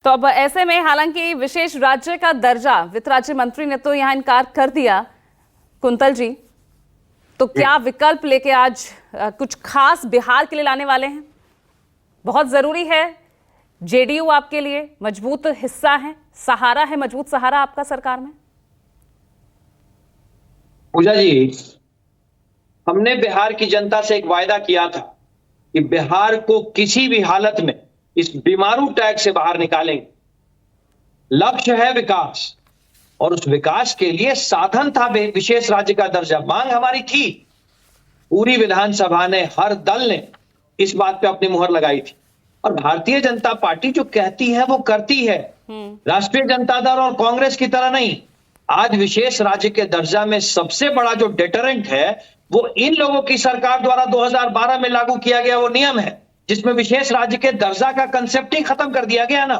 तो अब ऐसे में हालांकि विशेष राज्य का दर्जा वित्त राज्य मंत्री ने तो यहां इनकार कर दिया, कुंतल जी, तो क्या विकल्प लेके आज कुछ खास बिहार के लिए लाने वाले हैं? बहुत जरूरी है। जेडीयू आपके लिए मजबूत हिस्सा है, सहारा है, मजबूत सहारा आपका सरकार में। पूजा जी, हमने बिहार की जनता से एक वायदा किया था कि बिहार को किसी भी हालत में इस बीमारू टैक्स से बाहर निकालेंगे। लक्ष्य है विकास, और उस विकास के लिए साधन था विशेष राज्य का दर्जा। मांग हमारी थी, पूरी विधानसभा ने, हर दल ने इस बात पे अपनी मुहर लगाई थी। और भारतीय जनता पार्टी जो कहती है वो करती है। राष्ट्रीय जनता दल और कांग्रेस की तरह नहीं। आज विशेष राज्य के दर्जा में सबसे बड़ा जो डेटरेंट है वो इन लोगों की सरकार द्वारा 2012 में लागू किया गया वो नियम है, जिसमें विशेष राज्य के दर्जा का कंसेप्ट ही खत्म कर दिया गया ना।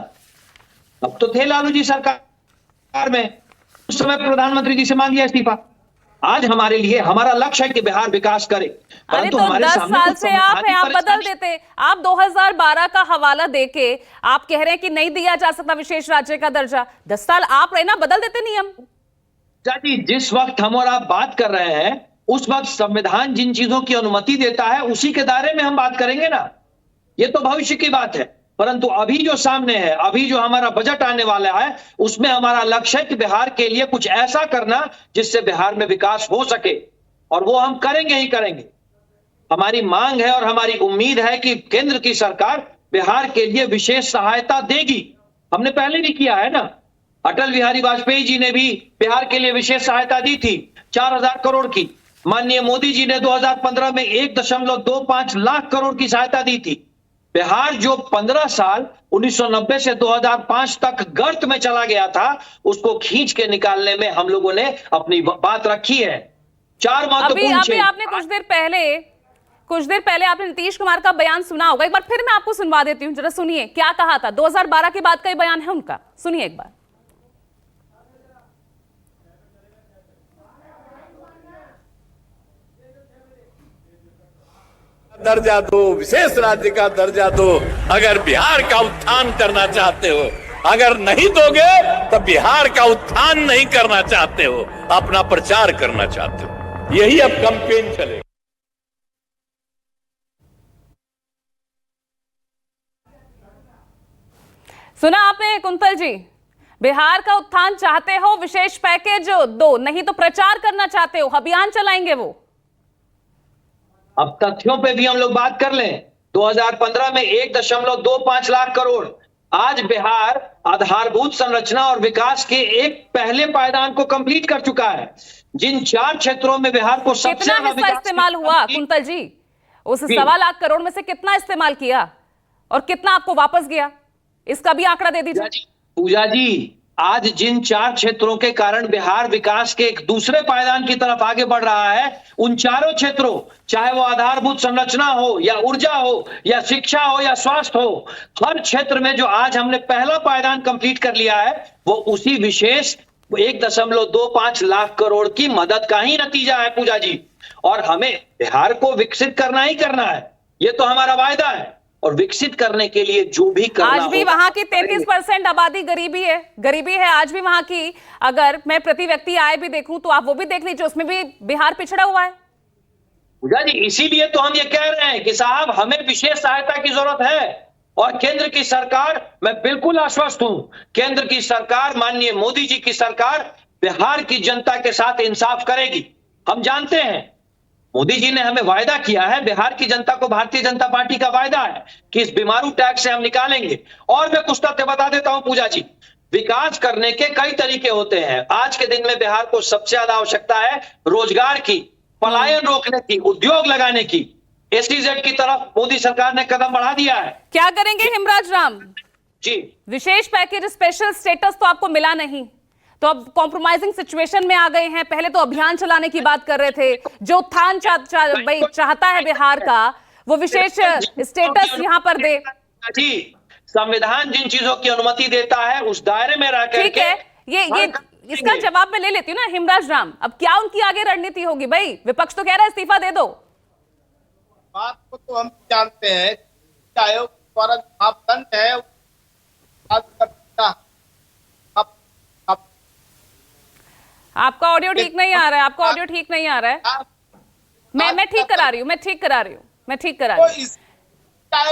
अब तो थे लालू जी सरकार में, उस समय प्रधानमंत्री जी से मांग लिया इस्तीफा। आज हमारे लिए हमारा लक्ष्य है कि बिहार विकास करे। अरे तो 10 साल से आप हैं, आप बदल देते। आप 2012 का हवाला देके आप कह रहे हैं कि नहीं दिया जा सकता विशेष राज्य का दर्जा। 10 साल आप रहे ना, बदल देते नियम। जी, जिस वक्त हम और आप बात कर रहे हैं उस वक्त संविधान जिन चीजों की अनुमति देता है उसी के दायरे में हम बात करेंगे ना। ये तो भविष्य की बात है, परंतु अभी जो सामने है, अभी जो हमारा बजट आने वाला है, उसमें हमारा लक्ष्य है कि बिहार के लिए कुछ ऐसा करना जिससे बिहार में विकास हो सके, और वो हम करेंगे ही करेंगे। हमारी मांग है और हमारी उम्मीद है कि केंद्र की सरकार बिहार के लिए विशेष सहायता देगी। हमने पहले भी किया है ना। अटल बिहारी वाजपेयी जी ने भी बिहार के लिए विशेष सहायता दी थी 4000 करोड़ की। माननीय मोदी जी ने 2015 में 1.25 लाख करोड़ की सहायता दी थी। बिहार जो 15 साल 1990 से 2005 तक गर्त में चला गया था, उसको खींच के निकालने में हम लोगों ने अपनी बात रखी है। चार महत्वपूर्ण अभी आपने कुछ देर पहले आपने नीतीश कुमार का बयान सुना होगा। एक बार फिर मैं आपको सुनवा देती हूँ, जरा सुनिए क्या कहा था। 2012 के बाद का ही बयान है उनका, सुनिए एक बार। दर्जा दो, विशेष राज्य का दर्जा दो। अगर बिहार का उत्थान करना चाहते हो, अगर नहीं दोगे तो बिहार का उत्थान नहीं करना चाहते हो, अपना प्रचार करना चाहते हो। यही अब कैंपेन चलेगा। सुना आपने कुंतल जी, बिहार का उत्थान चाहते हो, विशेष पैकेज दो, नहीं तो प्रचार करना चाहते हो, अभियान चलाएंगे वो। अब तथ्यों पे भी हम लोग बात कर लें। 2015 में 1.25 लाख करोड़। आज बिहार आधारभूत संरचना और विकास के एक पहले पायदान को कंप्लीट कर चुका है। जिन 4 क्षेत्रों में बिहार को सबसे ज्यादा विकास इस्तेमाल हुआ कुंतल जी, उस 1.25 लाख करोड़ में से कितना इस्तेमाल किया और कितना आपको वापस गया, इसका भी आंकड़ा दे दीजिए। पूजा जी, आज जिन 4 क्षेत्रों के कारण बिहार विकास के एक दूसरे पायदान की तरफ आगे बढ़ रहा है, उन चारों क्षेत्रों, चाहे वो आधारभूत संरचना हो या ऊर्जा हो या शिक्षा हो या स्वास्थ्य हो, हर क्षेत्र में जो आज हमने पहला पायदान कंप्लीट कर लिया है वो उसी विशेष 1.25 लाख करोड़ की मदद का ही नतीजा है पूजा जी। और हमें बिहार को विकसित करना ही करना है, ये तो हमारा वायदा है। और विकसित करने के लिए जो भी करना, आज भी वहां की 33% आबादी गरीबी है आज भी वहां की। अगर मैं प्रति व्यक्ति आय भी देखूं तो आप वो भी देख लीजिए, उसमें भी बिहार पिछड़ा हुआ है। पूजा जी, इसीलिए तो हम ये कह रहे हैं कि साहब हमें विशेष सहायता की जरूरत है। और केंद्र की सरकार, मैं बिल्कुल आश्वस्त हूं, केंद्र की सरकार, माननीय मोदी जी की सरकार बिहार की जनता के साथ इंसाफ करेगी। हम जानते हैं मोदी जी ने हमें वायदा किया है, बिहार की जनता को भारतीय जनता पार्टी का वायदा है कि इस बीमारू टैक्स से हम निकालेंगे। और मैं कुछ तथ्य बता देता हूं पूजा जी, विकास करने के कई तरीके होते हैं। आज के दिन में बिहार को सबसे ज्यादा आवश्यकता है रोजगार की, पलायन रोकने की, उद्योग लगाने की। SEZ की तरफ मोदी सरकार ने कदम बढ़ा दिया है। क्या करेंगे हिमराज राम जी? विशेष पैकेज, स्पेशल स्टेटस तो आपको मिला नहीं, तो अब कॉम्प्रोमाइजिंग सिचुएशन में आ गए हैं। पहले तो अभियान चलाने की बात कर रहे थे, जो उत्थान चाहता है बिहार का, वो विशेष स्टेटस यहां पर दे। जी, संविधान जिन चीजों की अनुमति देता है उस दायरे में रह करके, ठीक है, ये इसका जवाब मैं ले लेती हूँ ना हिमराज राम। अब क्या उनकी आगे रणनीति होगी? भाई विपक्ष तो कह रहा है इस्तीफा दे दो। बात को तो हम जानते हैं, आयोग द्वारा मापदंड है आपका ऑडियो ठीक नहीं आ रहा है, आपका ऑडियो ठीक नहीं आ रहा है। मैं ठीक करा रही हूँ, मैं ठीक करा रही हूँ।